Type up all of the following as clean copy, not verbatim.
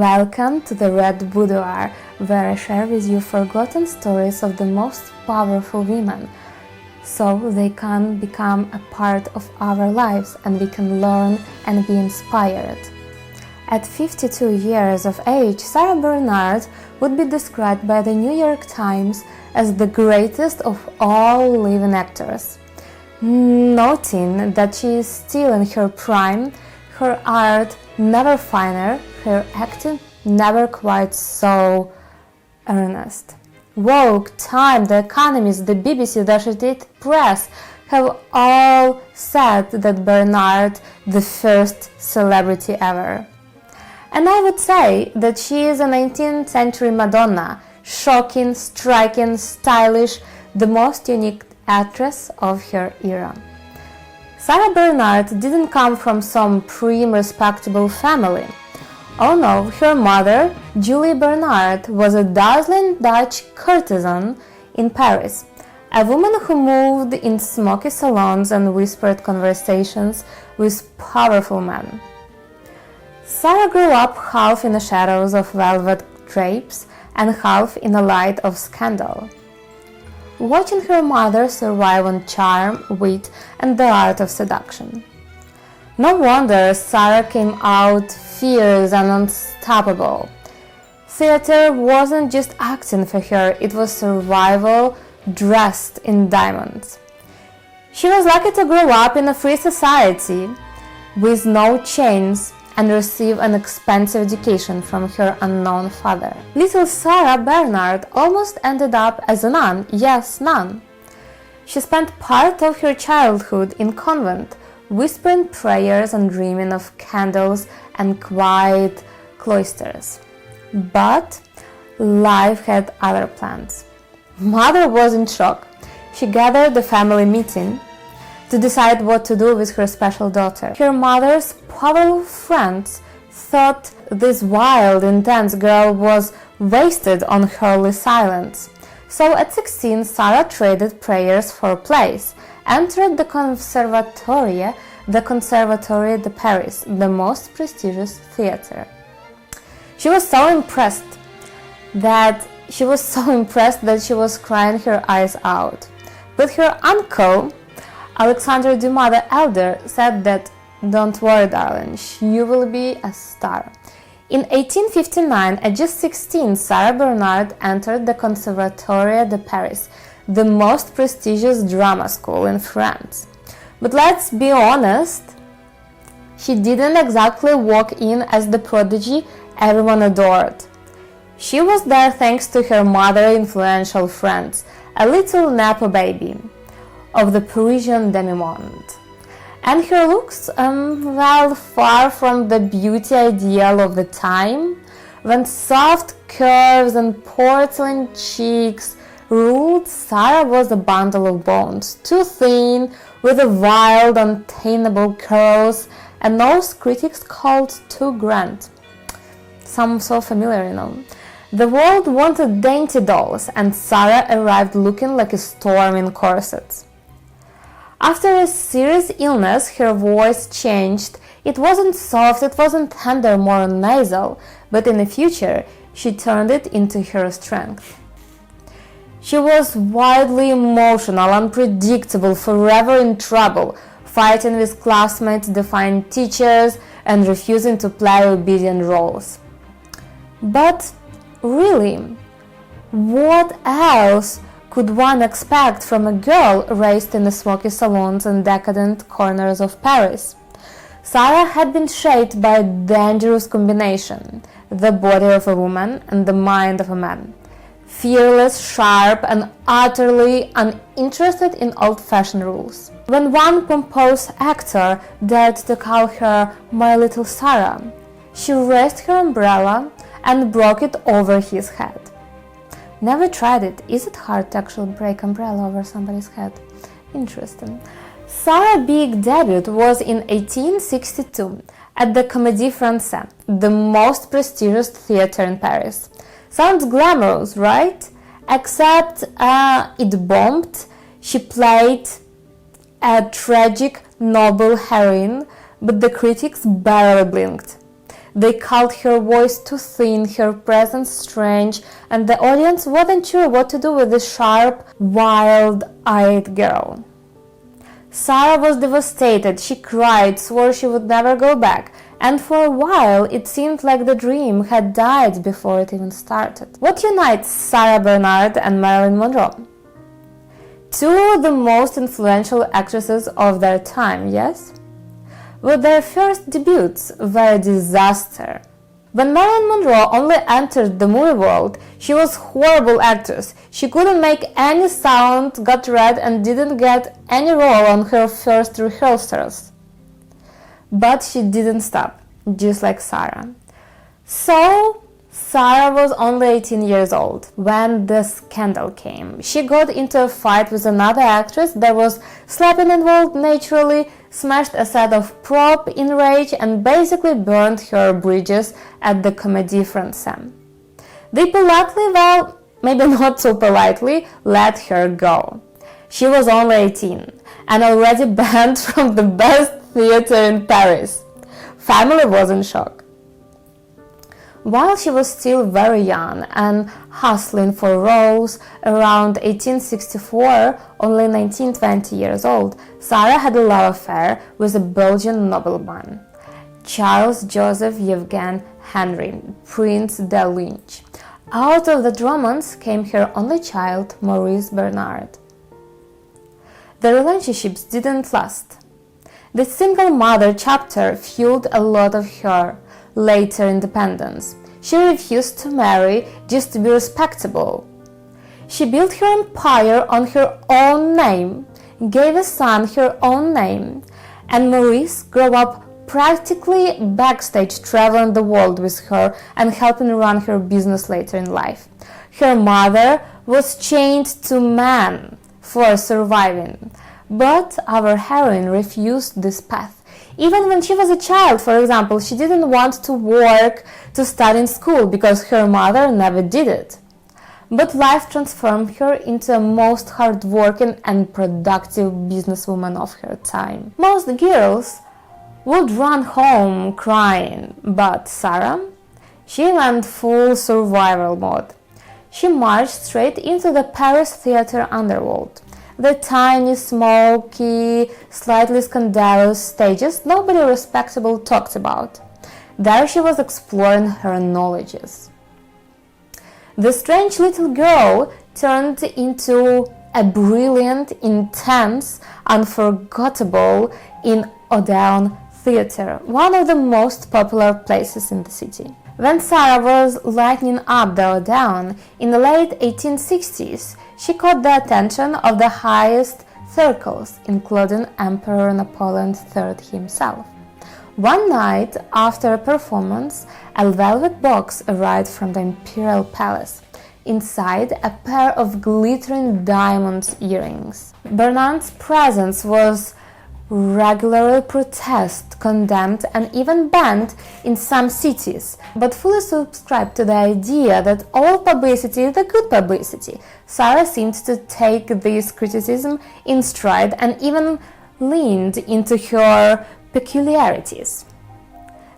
Welcome to the Red Boudoir, where I share with you forgotten stories of the most powerful women, so they can become a part of our lives and we can learn and be inspired. At 52 years of age, Sarah Bernhardt would be described by the New York Times as the greatest of all living actors. Noting that she is still in her prime, her art never finer, her acting never quite so earnest. Vogue, Time, The Economist, the BBC, the Associated Press have all said that Bernhard the first celebrity ever. And I would say that she is a 19th century Madonna, shocking, striking, stylish, the most unique actress of her era. Sarah Bernhardt didn't come from some prim, respectable family. Oh no, her mother, Julie Bernhardt, was a dazzling Dutch courtesan in Paris, a woman who moved in smoky salons and whispered conversations with powerful men. Sarah grew up half in the shadows of velvet drapes and half in the light of scandal. Watching her mother survive on charm, wit, and the art of seduction. No wonder Sarah came out fierce and unstoppable. Theater wasn't just acting for her, it was survival dressed in diamonds. She was lucky to grow up in a free society with no chains and receive an expensive education from her unknown father. Little Sarah Bernhardt almost ended up as a nun, yes, nun. She spent part of her childhood in convent, whispering prayers and dreaming of candles and quiet cloisters. But life had other plans. Mother was in shock. She gathered the family meeting to decide what to do with her special daughter. Her mother's powerful friends thought this wild, intense girl was wasted on holy silence. So at 16, Sarah traded prayers for plays, entered the Conservatoire de Paris, the most prestigious theater. She was so impressed that she was crying her eyes out. But her uncle, Alexandre Dumas the Elder, said that, "Don't worry, darling, you will be a star." In 1859, at just 16, Sarah Bernhardt entered the Conservatoire de Paris, the most prestigious drama school in France. But let's be honest, she didn't exactly walk in as the prodigy everyone adored. She was there thanks to her mother's influential friends, a little Nepo baby of the Parisian demi-monde. And her looks, far from the beauty ideal of the time, when soft curves and porcelain cheeks ruled, Sarah was a bundle of bones, too thin, with a wild, untamable curls, and nose critics called too grand. Some so familiar, you know. The world wanted dainty dolls, and Sarah arrived looking like a storm in corsets. After a serious illness, her voice changed. It wasn't soft, it wasn't tender, more nasal, but in the future, she turned it into her strength. She was wildly emotional, unpredictable, forever in trouble, fighting with classmates, defying teachers, and refusing to play obedient roles. But really, what else could one expect from a girl raised in the smoky salons and decadent corners of Paris? Sarah had been shaped by a dangerous combination, the body of a woman and the mind of a man. Fearless, sharp, and utterly uninterested in old-fashioned rules. When one pompous actor dared to call her "my little Sarah," she raised her umbrella and broke it over his head. Never tried it. Is it hard to actually break umbrella over somebody's head? Interesting. Sarah's big debut was in 1862 at the Comédie Française, the most prestigious theater in Paris. Sounds glamorous, right? Except it bombed. She played a tragic, noble heroine, but the critics barely blinked. They called her voice too thin, her presence strange, and the audience wasn't sure what to do with this sharp, wild-eyed girl. Sarah was devastated. She cried, swore she would never go back, and for a while it seemed like the dream had died before it even started. What unites Sarah Bernhardt and Marilyn Monroe? Two of the most influential actresses of their time, yes? But their first debuts were a disaster. When Marilyn Monroe only entered the movie world, she was a horrible actress. She couldn't make any sound, got red, and didn't get any role on her first rehearsals. But she didn't stop, just like Sarah. So, Sarah was only 18 years old when the scandal came. She got into a fight with another actress. There was slapping involved naturally, smashed a set of prop in rage, and basically burned her bridges at the Comédie Française. They politely, well, maybe not so politely, let her go. She was only 18 and already banned from the best theater in Paris. Family was in shock. While she was still very young and hustling for roles, around 1864, only 19-20 years old, Sarah had a love affair with a Belgian nobleman, Charles Joseph Eugene Henry, Prince de Lynch. Out of that romance came her only child, Maurice Bernhart. The relationships didn't last. The single mother chapter fueled a lot of her later independence. She refused to marry just to be respectable. She built her empire on her own name, gave a son her own name, and Maurice grew up practically backstage, traveling the world with her and helping run her business later in life. Her mother was chained to man for surviving, but our heroine refused this path. Even when she was a child, for example, she didn't want to work, to study in school, because her mother never did it. But life transformed her into a most hardworking and productive businesswoman of her time. Most girls would run home crying, but Sarah, she went full survival mode. She marched straight into the Paris theater underworld. The tiny, smoky, slightly scandalous stages nobody respectable talked about. There she was exploring her knowledges. The strange little girl turned into a brilliant, intense, unforgettable in Odeon Theatre, one of the most popular places in the city. When Sarah was lighting up the Odeon in the late 1860s, she caught the attention of the highest circles, including Emperor Napoleon III himself. One night after a performance, a velvet box arrived from the imperial palace. Inside, a pair of glittering diamond earrings. Bernhardt's presence was regularly protested, condemned, and even banned in some cities, but fully subscribed to the idea that all publicity is the good publicity. Sarah seemed to take this criticism in stride and even leaned into her peculiarities.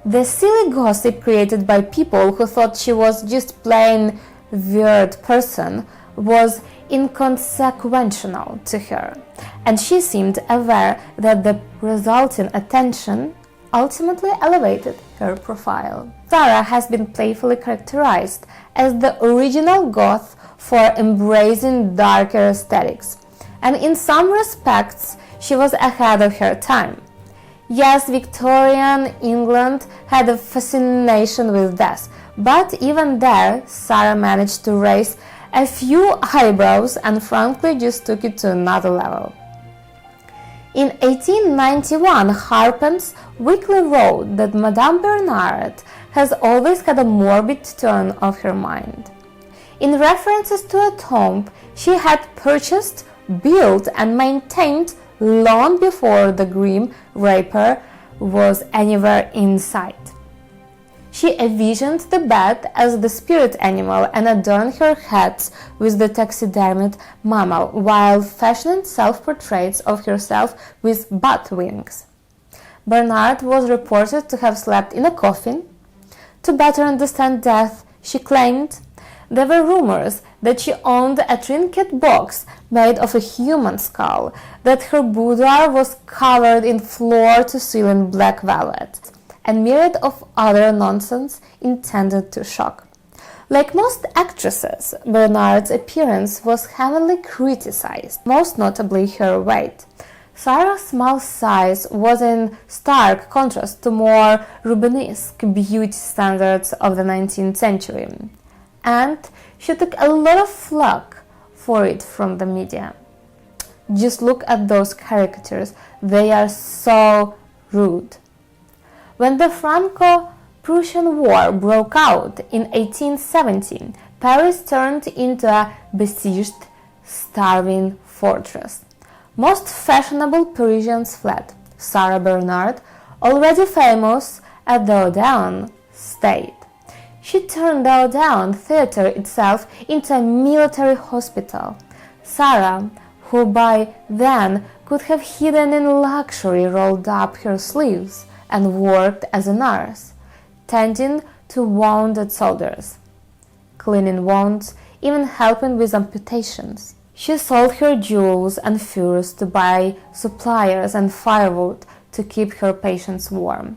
The silly gossip created by people who thought she was just plain weird person was inconsequential to her, and she seemed aware that the resulting attention ultimately elevated her profile. Sarah has been playfully characterized as the original goth for embracing darker aesthetics, and in some respects she was ahead of her time. Yes, Victorian England had a fascination with death, but even there Sarah managed to raise a few eyebrows and frankly just took it to another level. In 1891, Harpens Weekly wrote that Madame Bernhardt has always had a morbid turn of her mind. In references to a tomb she had purchased, built and maintained long before the grim Reaper was anywhere in sight. She envisioned the bat as the spirit animal and adorned her hats with the taxidermied mammal, while fashioning self-portraits of herself with bat wings. Bernhard was reported to have slept in a coffin, To better understand death, she claimed there were rumors that she owned a trinket box made of a human skull, that her boudoir was covered in floor-to-ceiling black velvet, and myriad of other nonsense intended to shock. Like most actresses, Bernhardt's appearance was heavily criticized, most notably her weight. Sarah's small size was in stark contrast to more Rubenesque beauty standards of the 19th century, and she took a lot of flack for it from the media. Just look at those caricatures, they are so rude. When the Franco-Prussian War broke out in 1817, Paris turned into a besieged, starving fortress. Most fashionable Parisians fled. Sarah Bernhardt, already famous at the Odeon, stayed. She turned the Odeon Theatre itself into a military hospital. Sarah, who by then could have hidden in luxury, rolled up her sleeves and worked as a nurse, tending to wounded soldiers, cleaning wounds, even helping with amputations. She sold her jewels and furs to buy supplies and firewood to keep her patients warm.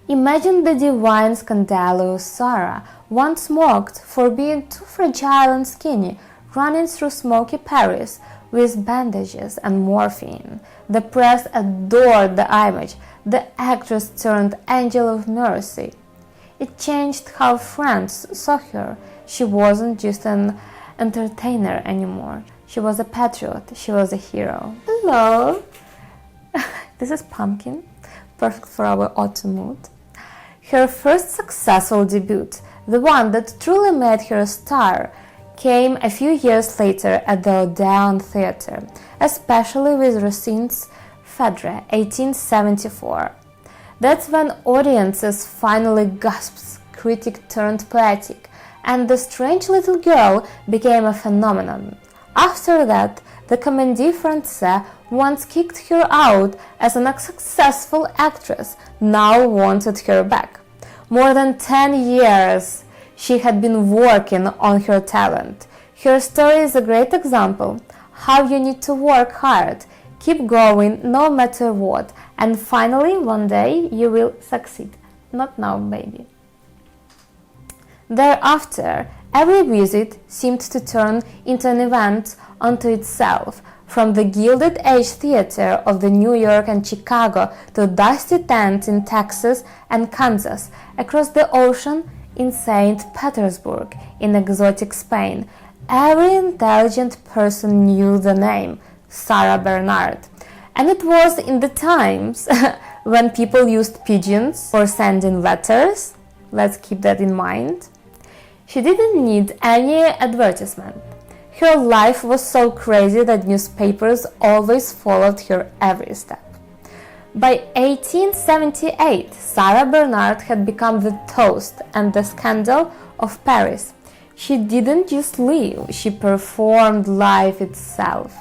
Imagine the divine Scandalous Sarah, once mocked for being too fragile and skinny, running through smoky Paris with bandages and morphine. The press adored the image. The actress turned angel of mercy. It changed how friends saw her. She wasn't just an entertainer anymore. She was a patriot. She was a hero. Hello! This is Pumpkin, perfect for our autumn mood. Her first successful debut, the one that truly made her a star, came a few years later at the Odeon Theatre, especially with Racine's Phèdre, 1874. That's when audiences finally gasped, critic turned poetic, and the strange little girl became a phenomenon. After that, the Comédie Française once kicked her out as an unsuccessful actress, now wanted her back. More than 10 years she had been working on her talent. Her story is a great example how you need to work hard, keep going no matter what, and finally one day you will succeed. Not now, baby. Thereafter, every visit seemed to turn into an event unto itself, from the Gilded Age Theater of the New York and Chicago to dusty tents in Texas and Kansas, across the ocean in St. Petersburg, in exotic Spain. Every intelligent person knew the name, Sarah Bernhardt. And it was in the times when people used pigeons for sending letters. Let's keep that in mind. She didn't need any advertisement. Her life was so crazy that newspapers always followed her every step. By 1878, Sarah Bernhardt had become the toast and the scandal of Paris. She didn't just live, she performed life itself.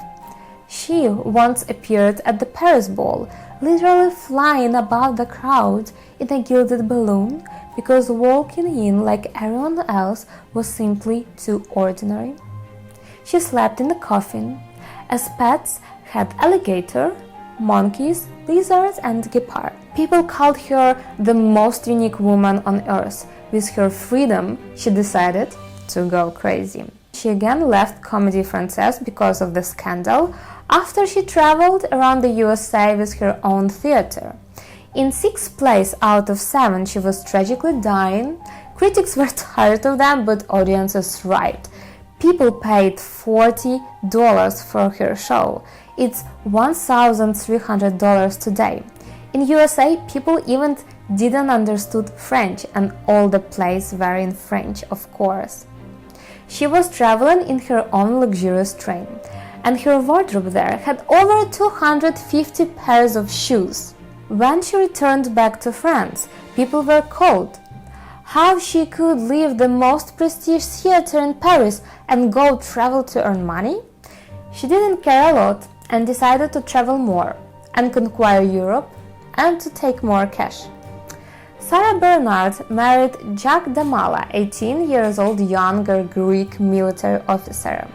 She once appeared at the Paris Ball, literally flying above the crowd in a gilded balloon, because walking in like everyone else was simply too ordinary. She slept in a coffin. As pets had alligator, monkeys, lizards and guepard. People called her the most unique woman on earth. With her freedom, she decided to go crazy. She again left Comédie Française because of the scandal, after she traveled around the USA with her own theater. In 6 plays out of 7 she was tragically dying. Critics were tired of them, but audiences thrived. People paid $40 for her show. It's $1,300 today. In USA, people even didn't understood French, and all the plays were in French, of course. She was traveling in her own luxurious train, and her wardrobe there had over 250 pairs of shoes. When she returned back to France, people were cold. How she could leave the most prestigious theater in Paris and go travel to earn money? She didn't care a lot and decided to travel more and conquer Europe and to take more cash. Sarah Bernhardt married Jack Damala, 18 years old younger Greek military officer.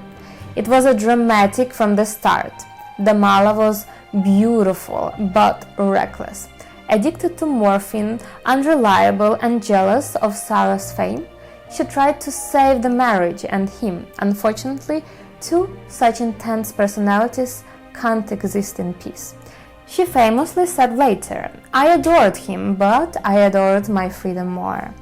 It was a dramatic from the start. Damala was beautiful but reckless. Addicted to morphine, unreliable and jealous of Sarah's fame, she tried to save the marriage and him. Unfortunately, two such intense personalities can't exist in peace. She famously said later, "I adored him, but I adored my freedom more."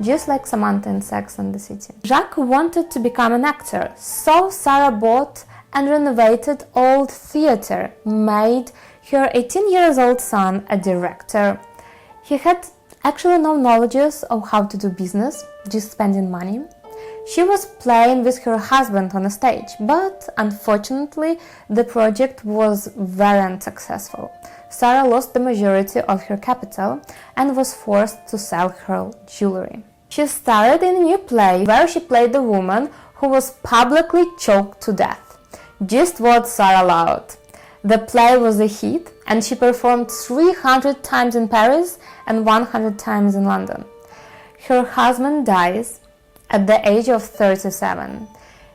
Just like Samantha in Sex and the City. Jacques wanted to become an actor, so Sarah bought and renovated old theater, made her 18-year-old son a director. He had actually no knowledge of how to do business, just spending money. She was playing with her husband on a stage, but unfortunately the project was very unsuccessful. Sarah lost the majority of her capital and was forced to sell her jewelry. She starred in a new play where she played a woman who was publicly choked to death. Just what Sarah loved. The play was a hit and she performed 300 times in Paris and 100 times in London. Her husband dies at the age of 37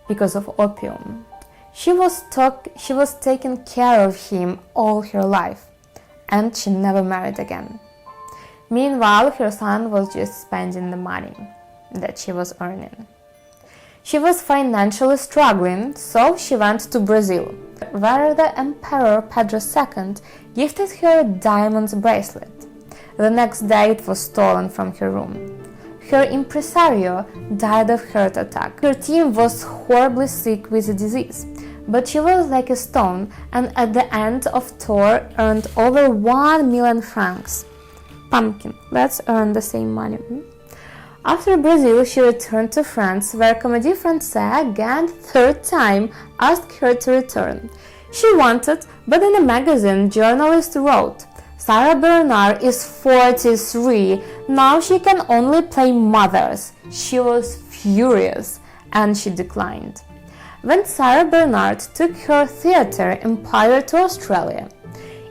because of opium. She was taking care of him all her life and she never married again. Meanwhile, her son was just spending the money that she was earning. She was financially struggling, so she went to Brazil, where the Emperor Pedro II gifted her a diamond bracelet. The next day it was stolen from her room. Her impresario died of heart attack. Her team was horribly sick with a disease, but she was like a stone and at the end of tour earned over 1 million francs. Pumpkin, let's earn the same money. After Brazil, she returned to France, where Comédie Française again, third time, asked her to return. She wanted, but in a magazine, journalist wrote, "Sarah Bernhardt is 43, now she can only play mothers." She was furious, and she declined. When Sarah Bernhardt took her theatre empire to Australia,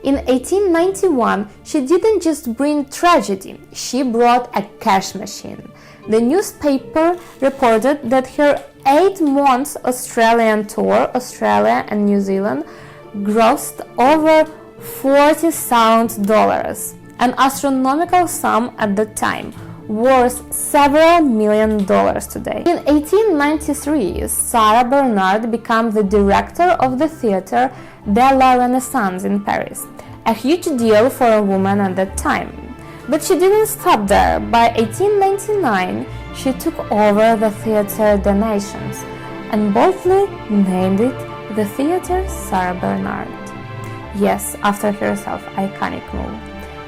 in 1891, she didn't just bring tragedy, she brought a cash machine. The newspaper reported that her 8 months Australian tour, Australia and New Zealand, grossed over $40,000, an astronomical sum at the time, worth several $million today. In 1893, Sarah Bernhardt became the director of the theatre de la Renaissance in Paris, a huge deal for a woman at that time. But she didn't stop there. By 1899, she took over the Theatre des Nations and boldly named it the Theatre Sarah Bernhardt. Yes, after herself, iconic move.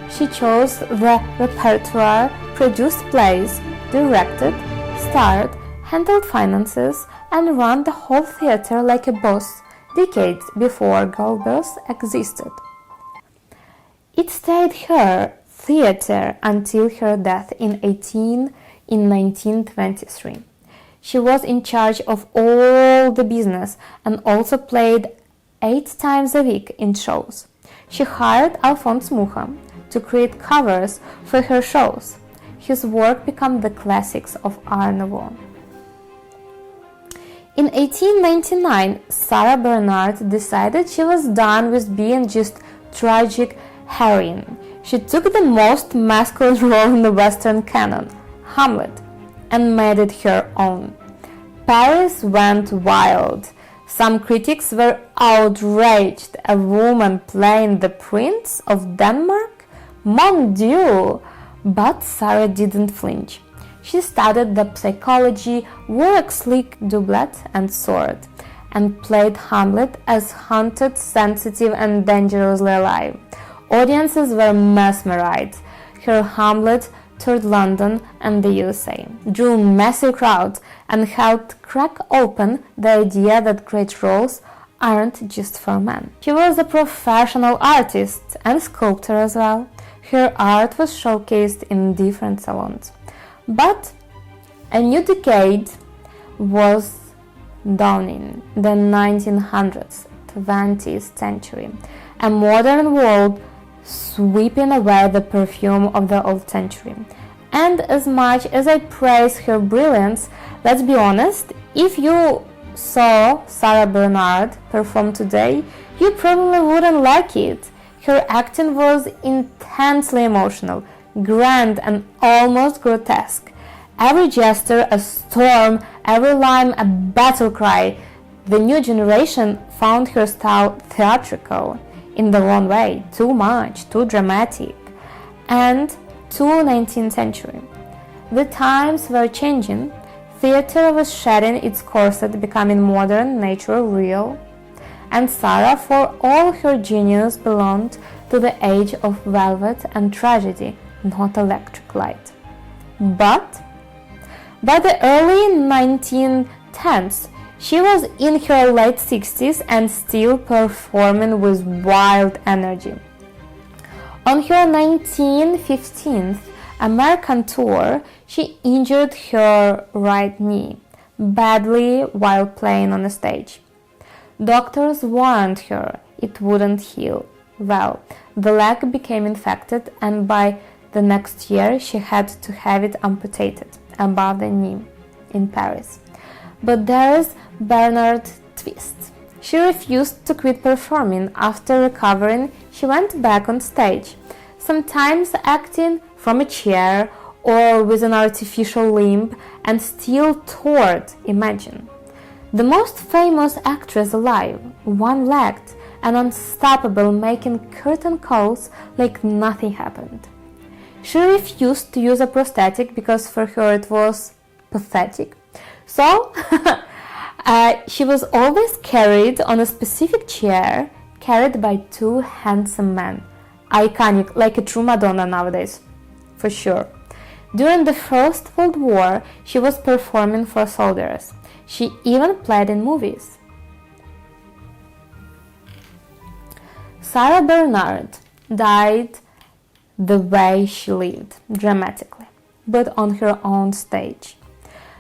She chose the repertoire, produced plays, directed, starred, handled finances, and ran the whole theatre like a boss, decades before girl boss existed. It stayed her theatre until her death in 1923. She was in charge of all the business and also played 8 times a week in shows. She hired Alphonse Mucha to create covers for her shows. His work became the classics of Art Nouveau. In 1899, Sarah Bernhardt decided she was done with being just tragic heroine. She took the most masculine role in the Western canon, Hamlet, and made it her own. Paris went wild. Some critics were outraged. A woman playing the Prince of Denmark? Mon Dieu! But Sarah didn't flinch. She studied the psychology, wore a sleek doublet and sword, and played Hamlet as haunted, sensitive, and dangerously alive. Audiences were mesmerized. Her Hamlet toured London and the USA, drew massive crowds, and helped crack open the idea that great roles aren't just for men. She was a professional artist and sculptor as well. Her art was showcased in different salons. But a new decade was dawning, the 1900s, 20th century. A modern world sweeping away the perfume of the old century. And as much as I praise her brilliance, let's be honest, if you saw Sarah Bernhardt perform today, you probably wouldn't like it. Her acting was intensely emotional, grand and almost grotesque. Every gesture a storm, every line a battle cry. The new generation found her style theatrical, in the wrong way, too much, too dramatic, and too 19th century. The times were changing. Theater was shedding its corset, becoming modern, natural, real. And Sarah, for all her genius, belonged to the age of velvet and tragedy, not electric light. But by the early 1910s, she was in her late 60s and still performing with wild energy. On her 1915 American tour, she injured her right knee badly while playing on a stage. Doctors warned her it wouldn't heal well. The leg became infected, and by the next year she had to have it amputated above the knee in Paris. But there's Bernhard twist. She refused to quit performing. After recovering, she went back on stage, sometimes acting from a chair or with an artificial limb, and still toured. Imagine. The most famous actress alive, one-legged and unstoppable, making curtain calls like nothing happened. She refused to use a prosthetic because for her it was pathetic. So, she was always carried on a specific chair, carried by two handsome men. Iconic, like a true Madonna nowadays, for sure. During the First World War, she was performing for soldiers. She even played in movies. Sarah Bernhardt died the way she lived, dramatically, but on her own stage.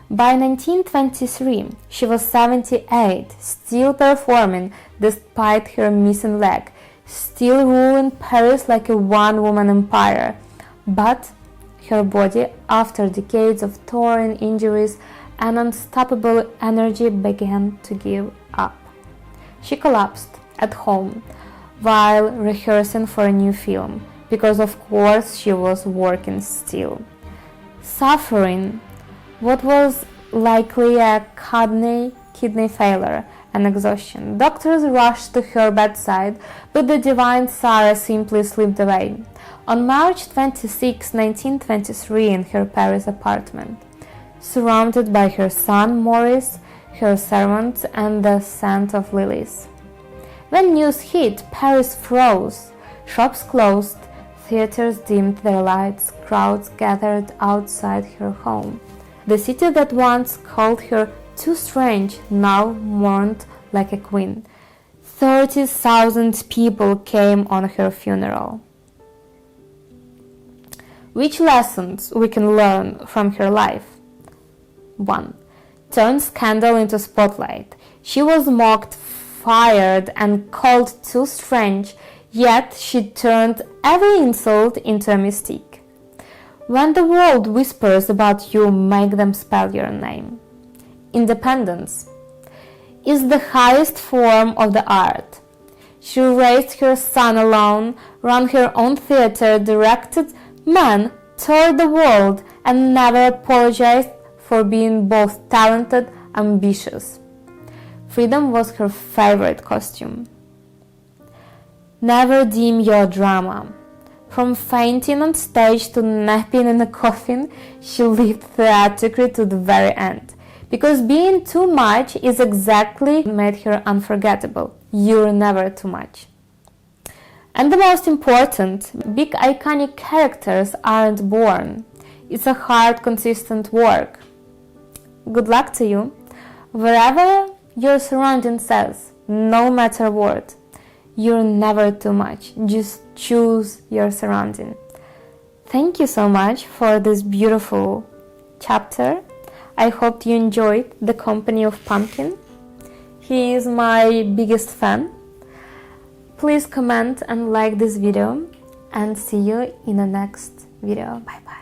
By 1923, she was 78, still performing despite her missing leg, still ruling Paris like a one-woman empire. But her body, after decades of touring, injuries, and unstoppable energy, began to give up. She collapsed at home while rehearsing for a new film, because of course she was working still. Suffering what was likely a kidney failure and exhaustion. Doctors rushed to her bedside, but the divine Sarah simply slipped away. On March 26, 1923, in her Paris apartment, surrounded by her son Maurice, her servants, and the scent of lilies. When news hit, Paris froze, shops closed, theaters dimmed their lights, crowds gathered outside her home. The city that once called her too strange now mourned like a queen. 30,000 people came on her funeral. Which lessons we can learn from her life? 1. Turn scandal into spotlight. She was mocked, fired, and called too strange, yet she turned every insult into a mystique. When the world whispers about you, make them spell your name. Independence is the highest form of the art. She raised her son alone, ran her own theater, directed men, toured the world, and never apologized for being both talented and ambitious. Freedom was her favorite costume. Never dim your drama. From fainting on stage to napping in a coffin, she lived theatrically to the very end. Because being too much is exactly what made her unforgettable. You're never too much. And the most important, big iconic characters aren't born. It's a hard, consistent work. Good luck to you. Wherever your surrounding says, no matter what, you're never too much. Just choose your surrounding. Thank you so much for this beautiful chapter. I hope you enjoyed the company of Pumpkin. He is my biggest fan. Please comment and like this video. and see you in the next video. Bye bye.